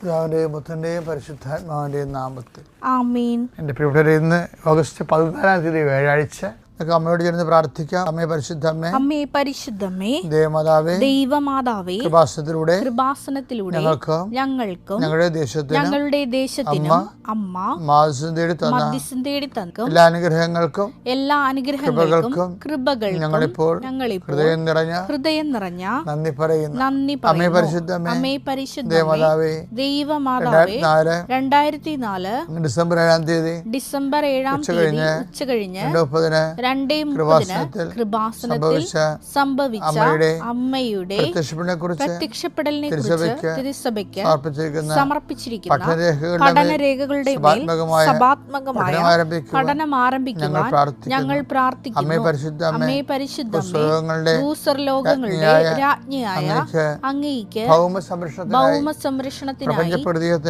പിതാവിന്റെയും പുത്രന്റെയും പരിശുദ്ധാത്മാവിന്റെയും നാമത്തിൽ ആമേൻ. എൻ്റെ പ്രിയപ്പെട്ടവരെ, ഇന്ന് ഓഗസ്റ്റ് 14 വ്യാഴാഴ്ച. അമ്മയോട് ചേർന്ന് പ്രാർത്ഥിക്കാം. അമ്മേ പരിശുദ്ധമ്മേ, അമ്മേ പരിശുദ്ധമ്മേ, ദൈവമാതാവേ, കൃപാസനത്തിലൂടെ ഞങ്ങൾക്കും ഞങ്ങളുടെ ദേശത്തിനും അമ്മ മധ്യസ്ഥം തേടി തന്ന എല്ലാ അനുഗ്രഹങ്ങൾക്കും കൃപകൾക്കും ഞങ്ങളിപ്പോൾ ഹൃദയം നിറഞ്ഞ നന്ദി പറയുന്നു. അമ്മേ പരിശുദ്ധമ്മേ, ദൈവമാതാവേ, 2004 ഡിസംബർ 7 ഉച്ചകഴിഞ്ഞ് 2:30 കൃപാസനത്തിൽ സംഭവിച്ച അമ്മയുടെ പ്രത്യക്ഷപ്പെടലിനെ കുറിച്ച് തിരുസഭയ്ക്ക് സമർപ്പിച്ചിരിക്കുന്ന പഠനരേഖകളുടെ മേൽ സഭാത്മകമായ പഠനം ആരംഭിക്കുവാൻ ഞങ്ങൾ പ്രാർത്ഥിക്കുന്നു. അമ്മേ പരിശുദ്ധമ്മേ, ഭൂസ്വർലോകങ്ങളുടെ രാജ്ഞിയായ അങ്ങേയ്ക്ക് ഭൗമ സംരക്ഷണത്തിനായി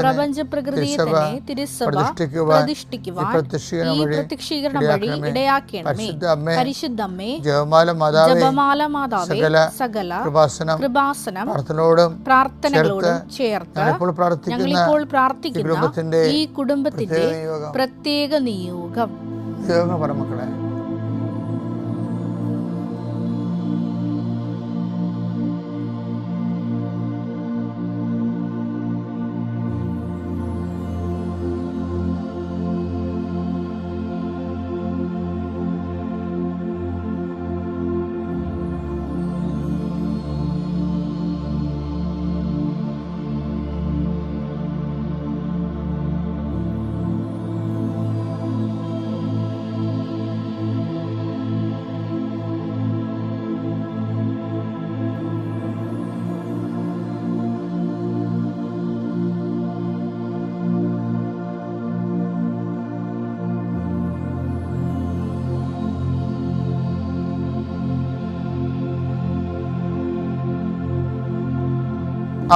പ്രപഞ്ച പ്രകൃതിയെ തന്നെ തിരുസഭ പ്രതിഷ്ഠിക്കുവാൻ ഈ പ്രത്യക്ഷീകരണം വഴി ഇടയാക്കണമേ. പരിശുദ്ധമ്മേ, ജപമാല മാതാവേ, സകല കൃപാസനം പ്രാർത്ഥനകളോടും ചേർത്ത് ഞങ്ങളിപ്പോൾ പ്രാർത്ഥിക്കുന്ന ഈ കുടുംബത്തിന്റെ പ്രത്യേക നിയോഗം. മക്കളെ,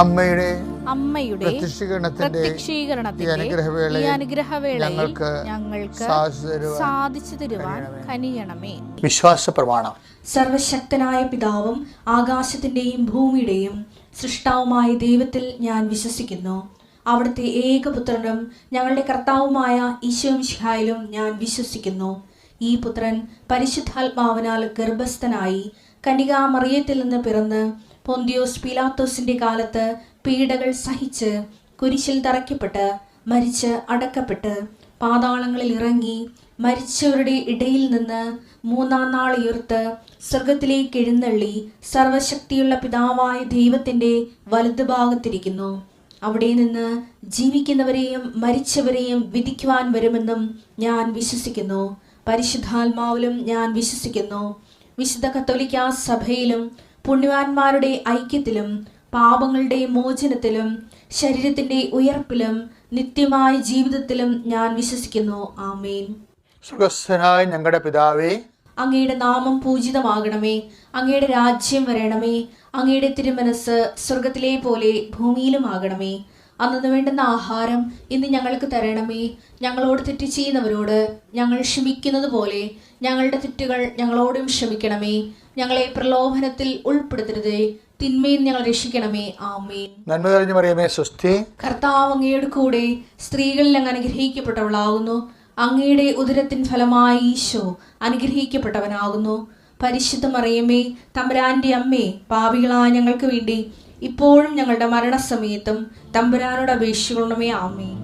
അമ്മയുടെ പ്രത്യക്ഷീകരണത്തിന്റെ ഈ അനുഗ്രഹവേളയിൽ ഞങ്ങൾക്ക് സാധിച്ചു തരുവാൻ കനിയണമേ. വിശ്വാസ പ്രമാണം. സർവശക്തനായ പിതാവും ആകാശത്തിന്റെയും ഭൂമിയുടെയും സൃഷ്ടാവുമായ ദൈവത്തിൽ ഞാൻ വിശ്വസിക്കുന്നു. അവിടുത്തെ ഏകപുത്രനും ഞങ്ങളുടെ കർത്താവുമായ ഈശോമിശിഹായിലും ഞാൻ വിശ്വസിക്കുന്നു. ഈ പുത്രൻ പരിശുദ്ധാത്മാവിനാൽ ഗർഭസ്ഥനായി കന്യകാമറിയത്തിൽ നിന്ന് പിറന്ന് പൊന്തിയോസ് പീലാത്തോസിന്റെ കാലത്ത് പീഡകൾ സഹിച്ച് കുരിശിൽ തറയ്ക്കപ്പെട്ട് മരിച്ച് അടക്കപ്പെട്ട് പാതാളങ്ങളിൽ ഇറങ്ങി മരിച്ചവരുടെ ഇടയിൽ നിന്ന് 3-ാം നാൾ ഉയർത്ത് സ്വർഗത്തിലേക്ക് എഴുന്നള്ളി സർവശക്തിയുള്ള പിതാവായ ദൈവത്തിന്റെ വലതുഭാഗത്തിരിക്കുന്നു. അവിടെ നിന്ന് ജീവിക്കുന്നവരെയും മരിച്ചവരെയും വിധിക്കുവാൻ വരുമെന്നും ഞാൻ വിശ്വസിക്കുന്നു. പരിശുദ്ധാത്മാവിലും ഞാൻ വിശ്വസിക്കുന്നു. വിശുദ്ധ കത്തോലിക്കാ സഭയിലും പുണ്യവാന്മാരുടെ ഐക്യത്തിലും പാപങ്ങളുടെ മോചനത്തിലും ശരീരത്തിന്റെ ഉയർപ്പിലും നിത്യമായ ജീവിതത്തിലും ഞാൻ വിശ്വസിക്കുന്നു. ആമേൻ. സ്വർഗ്ഗസ്ഥനായ ഞങ്ങളുടെ പിതാവേ, അങ്ങയുടെ നാമം പൂജിതമാകണമേ. അങ്ങയുടെ രാജ്യം വരണമേ. അങ്ങയുടെ തിരുമനസ് സ്വർഗത്തിലെ പോലെ ഭൂമിയിലും ആകണമേ. അന്നു വേണ്ടുന്ന ആഹാരം ഇന്ന് ഞങ്ങൾക്ക് തരണമേ. ഞങ്ങളോട് തെറ്റ് ചെയ്യുന്നവരോട് ഞങ്ങൾ ക്ഷമിക്കുന്നത് പോലെ ഞങ്ങളുടെ തെറ്റുകൾ ഞങ്ങളോടും ക്ഷമിക്കണമേ. ഞങ്ങളെ പ്രലോഭനത്തിൽ ഉൾപ്പെടുത്തരുതേ, തിന്മയിൽ ഞങ്ങൾ രക്ഷിക്കണമേ. ആമേൻ. നന്മ നിറഞ്ഞ മറിയമേ, സ്വസ്തി. കർത്താവ് അങ്ങയുടെ കൂടെ സ്ത്രീകളിൽ അങ്ങ് അനുഗ്രഹിക്കപ്പെട്ടവളാകുന്നു. അങ്ങയുടെ ഉദരത്തിൻ ഫലമായി ഈശോ അനുഗ്രഹിക്കപ്പെട്ടവനാകുന്നു. പരിശുദ്ധ മറിയമേ, തമ്പുരാന്റെ അമ്മേ, പാപികളായ ഞങ്ങൾക്ക് വേണ്ടി ഇപ്പോഴും ഞങ്ങളുടെ മരണസമയത്തും തമ്പുരാനോട് അപേക്ഷിക്കണമേ. ആമേൻ.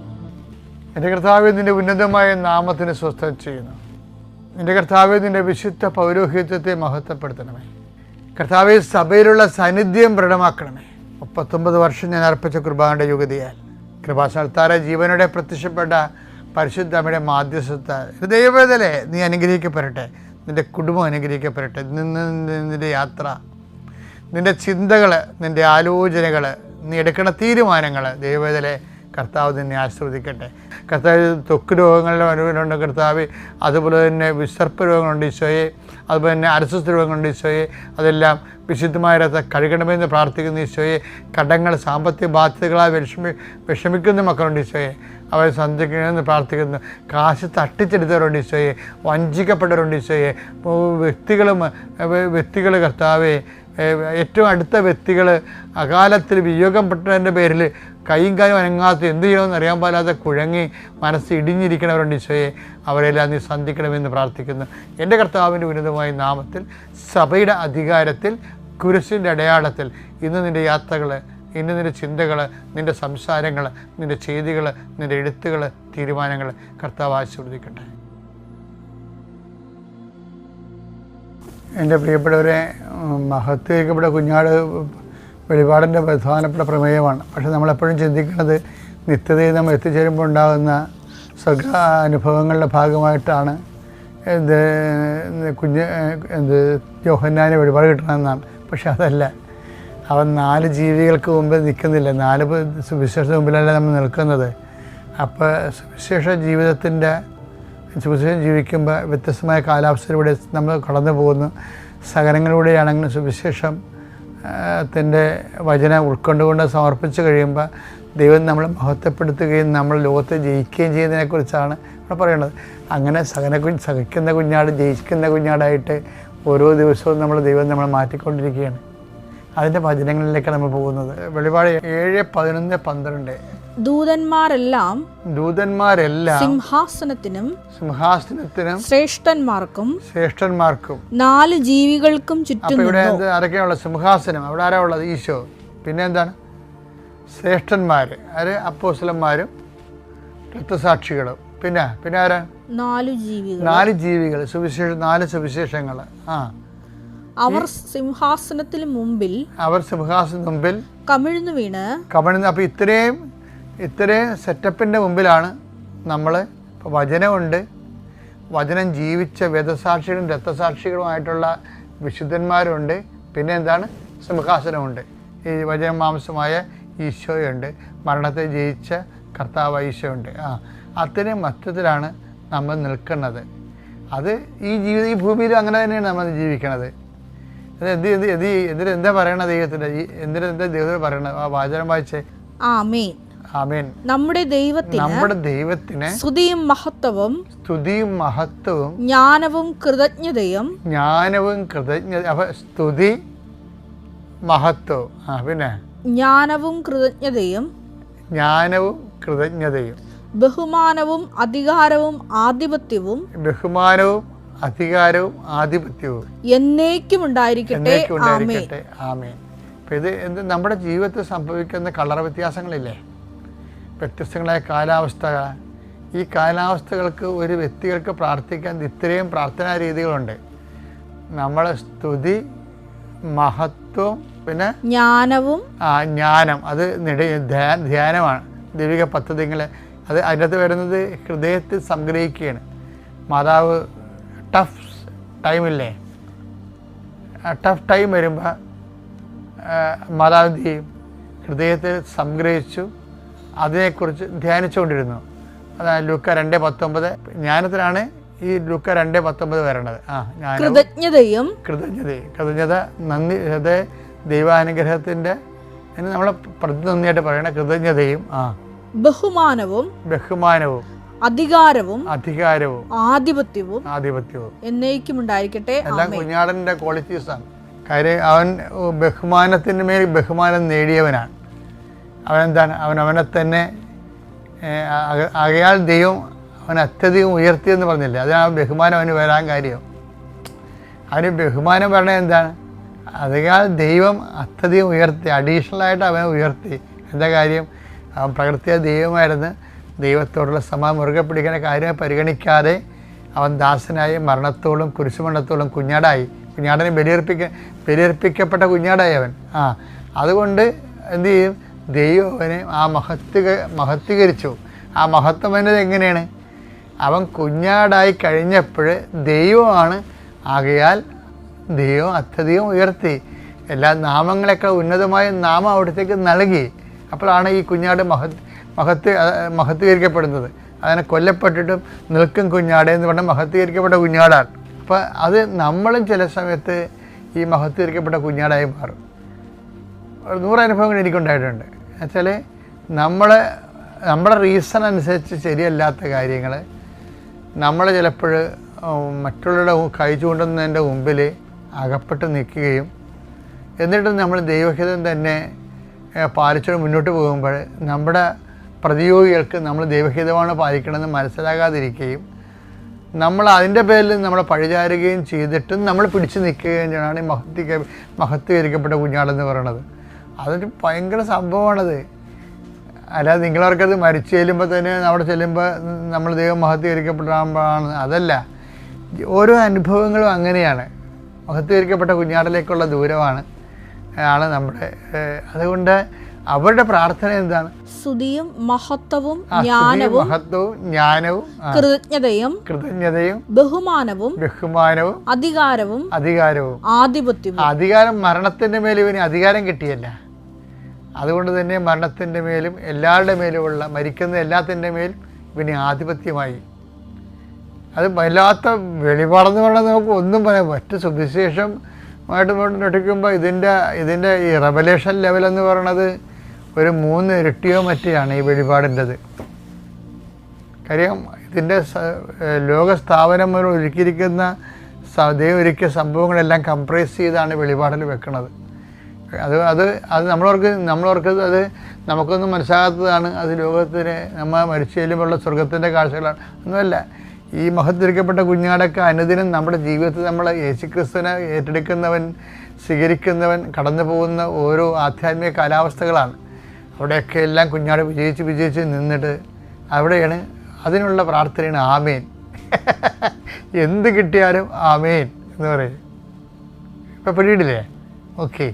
എൻ്റെ കർത്താവേ, നിന്റെ ഉന്നതമായ നാമത്തിന് സ്വസ്ഥം ചെയ്യുന്നു. എൻ്റെ കർത്താവേ, നിന്റെ വിശുദ്ധ പൗരോഹിത്യത്തെ മഹത്വപ്പെടുത്തണമേ. കർത്താവേ, സഭയിലുള്ള സാന്നിധ്യം ദൃഢമാക്കണമേ. 39 വർഷം ഞാൻ അർപ്പിച്ച കുർബാനയുടെ യുഗതിയാൽ കൃപാസനത്താര ജീവനോടെ പ്രത്യക്ഷപ്പെട്ട പരിശുദ്ധമ്മയുടെ മാധ്യസ്ഥത്താൽ ദൈവവേദനയെ നീ അനുഗ്രഹിക്കപ്പെടട്ടെ. നിൻ്റെ കുടുംബം അനുഗ്രഹിക്കപ്പെടട്ടെ. നിൻ്റെ യാത്ര, നിൻ്റെ ചിന്തകൾ, നിൻ്റെ ആലോചനകൾ, നീ എടുക്കുന്ന തീരുമാനങ്ങൾ ദൈവവേദനയെ കർത്താവ് നിന്നെ ആശീർവദിക്കട്ടെ. കർത്താവ്, ത്വക്ക് രോഗങ്ങളുടെ അനുഭവമുണ്ട് കർത്താവ്. അതുപോലെ തന്നെ വിസർപ്പ രോഗങ്ങളുണ്ട് ഈശോയെ. അതുപോലെ തന്നെ അരസ്വസ്ഥ രോഗങ്ങളുണ്ട് ഈശോയെ. അതെല്ലാം വിശുദ്ധമായ കഴുകണമെന്ന് പ്രാർത്ഥിക്കുന്ന ഈശോയെ. കടങ്ങൾ, സാമ്പത്തിക ബാധ്യതകളാൽ വിഷമിക്കുന്ന മക്കളുണ്ട് ഈശോയെ. അവരെ സന്ധിക്കണമെന്ന് പ്രാർത്ഥിക്കുന്നു. കാശ് തട്ടിച്ചെടുത്തവരുണ്ട് ഈശോയെ. വഞ്ചിക്കപ്പെട്ടവരുണ്ട് ഈശോയെ. വ്യക്തികൾ കർത്താവെ, ഏറ്റവും അടുത്ത വ്യക്തികൾ അകാലത്തിൽ വിയോഗപ്പെട്ടതിൻ്റെ പേരിൽ കൈയും കാലും അനങ്ങാത്ത എന്ത് ചെയ്യണമെന്ന് അറിയാൻ പാടില്ലാതെ കുഴങ്ങി മനസ്സ് ഇടിഞ്ഞിരിക്കണവരുണ്ട് ഈശോയെ, അവരെല്ലാം നീ സന്ധിക്കണമെന്ന് പ്രാർത്ഥിക്കുന്നു. എൻ്റെ കർത്താവിൻ്റെ ഉന്നതമായ നാമത്തിൽ, സഭയുടെ അധികാരത്തിൽ, കുരിശിൻ്റെ അടയാളത്തിൽ ഇന്ന് നിൻ്റെ യാത്രകൾ, ഇന്ന് നിൻ്റെ ചിന്തകൾ, നിൻ്റെ സംസാരങ്ങൾ, നിൻ്റെ ചെയ്തികൾ, നിൻ്റെ എഴുത്തുകൾ, തീരുമാനങ്ങൾ കർത്താവ് ആശീർവദിക്കട്ടെ. എൻ്റെ പ്രിയപ്പെട്ടവരെ, മഹത്വീകരിക്കപ്പെട്ട കുഞ്ഞാട് വെളിപാടിൻ്റെ പ്രധാനപ്പെട്ട പ്രമേയമാണ്. പക്ഷെ നമ്മളെപ്പോഴും ചിന്തിക്കുന്നത് നിത്യതയിൽ നമ്മൾ എത്തിച്ചേരുമ്പോൾ ഉണ്ടാകുന്ന സ്വർഗ അനുഭവങ്ങളുടെ ഭാഗമായിട്ടാണ് യോഹന്നാന് വെളിപാട് കിട്ടണമെന്നാണ്. പക്ഷെ അതല്ല. അവൻ 4 ജീവികൾക്ക് മുമ്പിൽ നിൽക്കുന്നില്ല, 4 സുവിശേഷ മുമ്പിലല്ല നമ്മൾ നിൽക്കുന്നത്. അപ്പോൾ സുവിശേഷം ജീവിക്കുമ്പോൾ വ്യത്യസ്തമായ കാലാവസ്ഥയിലൂടെ നമ്മൾ കടന്നു പോകുന്നു. സഹനങ്ങളിലൂടെയാണെങ്കിലും സുവിശേഷത്തിൻ്റെ വചനം ഉൾക്കൊണ്ടുകൊണ്ട് സമർപ്പിച്ച് കഴിയുമ്പോൾ ദൈവം നമ്മളെ മഹത്വപ്പെടുത്തുകയും നമ്മൾ ലോകത്തെ ജയിക്കുകയും ചെയ്യുന്നതിനെക്കുറിച്ചാണ് ഇവിടെ പറയുന്നത്. അങ്ങനെ സഹിക്കുന്ന കുഞ്ഞാട് ജയിക്കുന്ന കുഞ്ഞാടായിട്ട് ഓരോ ദിവസവും ദൈവം നമ്മളെ മാറ്റിക്കൊണ്ടിരിക്കുകയാണ്. അതിൻ്റെ വചനങ്ങളിലേക്കാണ് നമ്മൾ പോകുന്നത്. വെളിപാട് 7, 11, 12. ദൂതന്മാരെല്ലാം സിംഹാസനത്തിനും ശ്രേഷ്ഠന്മാർക്കും 4 ജീവികൾക്കും ചുറ്റും. ഇവിടെ ആരൊക്കെയാണുള്ളത്? സിംഹാസനം. അവിടെ ആരാ ഉള്ളത്? ഈശോ. പിന്നെ എന്താണ്? ശ്രേഷ്ഠന്മാർ. ആര്? അപ്പോസ്തലന്മാരും രക്തസാക്ഷികളും. പിന്നെ ആരാ? 4 ജീവികൾ. 4 സുവിശേഷങ്ങൾ. അവർ സിംഹാസനത്തിന് മുമ്പിൽ കമിഴ്ന്നു വീണ്. അപ്പോൾ ഇത്രയും സെറ്റപ്പിൻ്റെ മുമ്പിലാണ് നമ്മൾ. ഇപ്പോൾ വചനമുണ്ട്, വചനം ജീവിച്ച വേദസാക്ഷികളും രക്തസാക്ഷികളുമായിട്ടുള്ള വിശുദ്ധന്മാരുണ്ട്. പിന്നെ എന്താണ്? സിംഹാസനമുണ്ട്. ഈ വചനം മാംസമായ ഈശോയുണ്ട്, മരണത്തെ ജയിച്ച കർത്താവ് ഈശോയുണ്ട്. അത്രയും മധ്യത്തിലാണ് നമ്മൾ നിൽക്കുന്നത്. അത് ഈ ഭൂമിയിൽ അങ്ങനെ തന്നെയാണ് നമ്മൾ ജീവിക്കണത്. എന്താ പറയണത്? എന്താ ദൈവത്തിന് പറയണത്? ആ വാചകം വായിച്ചേ. ആമേൻ. നമ്മുടെ ദൈവത്തിന് സ്തുതിയും മഹത്വവും ജ്ഞാനവും കൃതജ്ഞതയും. അപ്പൊ സ്തുതി, മഹത്വവും, പിന്നെ ജ്ഞാനവും കൃതജ്ഞതയും, ബഹുമാനവും അധികാരവും ആധിപത്യവും എന്നേക്കും ഉണ്ടായിരിക്കട്ടെ. ആമേൻ. ഇത് നമ്മുടെ ജീവിതത്തിൽ സംഭവിക്കുന്ന കളർ വ്യത്യാസങ്ങളില്ലേ, വ്യത്യസ്തങ്ങളായ കാലാവസ്ഥ. ഈ കാലാവസ്ഥകൾക്ക് ഒരു വ്യക്തികൾക്ക് പ്രാർത്ഥിക്കാൻ ഇത്രയും പ്രാർത്ഥനാ രീതികളുണ്ട്. നമ്മളെ സ്തുതി, മഹത്വം, പിന്നെ ജ്ഞാനം. അത് ധ്യാനമാണ്. ദൈവിക പദ്ധതികൾ അത് അതിനകത്ത് വരുന്നത് ഹൃദയത്തിൽ സംഗ്രഹിക്കുകയാണ്. മാതാവ് ടഫ് ടൈമില്ലേ, ടഫ് ടൈം വരുമ്പോൾ മാതാവ് എന്ത് ചെയ്യും? ഹൃദയത്തിൽ സംഗ്രഹിച്ചു അതിനെക്കുറിച്ച് ധ്യാനിച്ചുകൊണ്ടിരുന്നു. അതാണ് ലൂക്ക 2:19. ജ്ഞാനത്തിലാണ് ഈ ലൂക്ക 2:19 വരണത്. കൃതജ്ഞത, നന്ദി, ദൈവാനുഗ്രഹത്തിൻ്റെ നമ്മളെ പ്രതിനിധിയായിട്ട് പറയണ കൃതജ്ഞതയും ബഹുമാനവും അധികാരവും ആധിപത്യവും എന്നേക്കും ഉണ്ടായിരിക്കട്ടെ. എല്ലാം കുഞ്ഞാടൻ്റെ ക്വാളിറ്റീസാണ്. കാര്യം അവൻ ബഹുമാനത്തിന് മേൽ ബഹുമാനം നേടിയവനാണ്. അവനെന്താണ്? അവനെ തന്നെ ആകയാൽ ദൈവം അവൻ അത്യധികം ഉയർത്തിയെന്ന് പറഞ്ഞില്ലേ? അതാണ് ബഹുമാനം അവന് വരാൻ കാര്യം. അവന് ബഹുമാനം പറഞ്ഞത് എന്താണ്? ആകയാൽ ദൈവം അത്യധികം ഉയർത്തി, അഡീഷണലായിട്ട് അവനെ ഉയർത്തി. എന്താ കാര്യം? അവൻ പ്രകൃതിയ ദൈവമായിരുന്നു. ദൈവത്തോടുള്ള മുറുകെ പിടിക്കുന്ന കാര്യം പരിഗണിക്കാതെ അവൻ ദാസനായി മരണത്തോളം കുരിശുമരണത്തോളം കുഞ്ഞാടനെ ബലിയർപ്പിക്കപ്പെട്ട കുഞ്ഞാടായി അവൻ. അതുകൊണ്ട് എന്തു ചെയ്യും? ദൈവം അവനെ മഹത്വീകരിച്ചു. ആ മഹത്വം എന്നത് എങ്ങനെയാണ്? അവൻ കുഞ്ഞാടായി കഴിഞ്ഞപ്പോൾ ദൈവമാണ്. ആകയാൽ ദൈവം അത്യധികം ഉയർത്തി. എല്ലാ നാമങ്ങളെക്കാൾ ഉന്നതമായ നാമം അവിടത്തേക്ക് നൽകി. അപ്പോഴാണ് ഈ കുഞ്ഞാട് മഹത്വീകരിക്കപ്പെടുന്നത്. അതിനെ കൊല്ലപ്പെട്ടിട്ടും നിൽക്കും കുഞ്ഞാട് എന്ന് പറഞ്ഞാൽ മഹത്വീകരിക്കപ്പെട്ട കുഞ്ഞാടാണ്. അപ്പോൾ അത് നമ്മളും ചില സമയത്ത് ഈ മഹത്വീകരിക്കപ്പെട്ട കുഞ്ഞാടായി മാറും. 100 അനുഭവങ്ങൾ എനിക്കുണ്ടായിട്ടുണ്ട്. എന്നുവെച്ചാൽ നമ്മുടെ റീസൺ അനുസരിച്ച് ശരിയല്ലാത്ത കാര്യങ്ങൾ നമ്മൾ ചിലപ്പോൾ മറ്റുള്ളവരുടെ കൈ ചൂണ്ടുന്നതിൻ്റെ മുമ്പിൽ അകപ്പെട്ട് നിൽക്കുകയും എന്നിട്ട് നമ്മൾ ദൈവഹിതം തന്നെ പാലിച്ചുകൊണ്ട് മുന്നോട്ട് പോകുമ്പോൾ നമ്മുടെ പ്രതിയോഗികൾക്ക് നമ്മൾ ദൈവഹിതമാണ് പാലിക്കണമെന്ന് മനസ്സിലാകാതിരിക്കുകയും നമ്മൾ അതിൻ്റെ പേരിൽ നമ്മളെ പഴിചാരുകയും ചെയ്തിട്ടും നമ്മൾ പിടിച്ചു നിൽക്കുകയും ചെയ്യണമാണ് ഈ മഹത്വീകരിക്കപ്പെട്ട കുഞ്ഞാടെന്ന് പറയണത്. അതൊരു ഭയങ്കര സംഭവമാണത്. അല്ലാതെ നിങ്ങളവർക്കത് മരിച്ചു ചെല്ലുമ്പോൾ തന്നെ അവിടെ ചെല്ലുമ്പോൾ നമ്മൾ ദൈവം മഹത്വീകരിക്കപ്പെടാൻ അതല്ല. ഓരോ അനുഭവങ്ങളും അങ്ങനെയാണ്. മഹത്വീകരിക്കപ്പെട്ട കുഞ്ഞാടിലേക്കുള്ള ദൂരമാണ് നമ്മുടെ. അതുകൊണ്ട് അവരുടെ പ്രാർത്ഥന എന്താണ്? സ്തുതിയും മഹത്വവും ജ്ഞാനവും കൃതജ്ഞതയും ബഹുമാനവും അധികാരവും ആധിപത്യവും. അധികാരം മരണത്തിന്റെ മേലും ഇവന് അധികാരം കിട്ടിയല്ല. അതുകൊണ്ട് തന്നെ മരണത്തിന്റെ മേലും എല്ലാവരുടെ മേലുമുള്ള മരിക്കുന്ന എല്ലാത്തിൻ്റെ മേലും ഇവന് ആധിപത്യമായി. അത് വല്ലാത്ത വെളിപാടെന്ന് പറഞ്ഞാൽ നമുക്ക് ഒന്നും പറയാം. മറ്റ് സുവിശേഷമായിട്ട് പഠിക്കുമ്പോൾ ഇതിൻ്റെ ഈ റെവലേഷൻ ലെവലെന്ന് പറയണത് ഒരു 3 ഇരട്ടിയോ മറ്റാണ് ഈ വെളിപാടിൻ്റെത്. കാര്യം ഇതിൻ്റെ ലോകസ്ഥാപനം മുതൽ ഒരുക്കിയിരിക്കുന്ന ദൈവം ഒരുക്കിയ സംഭവങ്ങളെല്ലാം കംപ്രൈസ് ചെയ്താണ് വെളിപാടിൽ വെക്കുന്നത്. അത് നമ്മളവർക്ക് അത് നമുക്കൊന്നും മനസ്സിലാകാത്തതാണ്. അത് ലോകത്തിന് നമ്മൾ മരിച്ചു ചെല്ലുമ്പോഴുള്ള സ്വർഗത്തിൻ്റെ കാഴ്ചകളാണ്. ഒന്നുമല്ല, ഈ മഹത്വീകരിക്കപ്പെട്ട കുഞ്ഞാടൊക്കെ അനുദിനം നമ്മുടെ ജീവിതത്തിൽ നമ്മൾ യേശുക്രിസ്തുവിനെ ഏറ്റെടുക്കുന്നവൻ, സ്വീകരിക്കുന്നവൻ കടന്നു പോകുന്ന ഓരോ ആധ്യാത്മിക കാലാവസ്ഥകളാണ്. അവിടെയൊക്കെ എല്ലാം കുഞ്ഞാട് വിജയിച്ച് നിന്നിട്ട് അവിടെയാണ് അതിനുള്ള പ്രാർത്ഥനയാണ് ആമേൻ. എന്ത് കിട്ടിയാലും ആമേൻ എന്ന് പറയും. ഇപ്പം പിടിയിടില്ലേ? ഓക്കെ.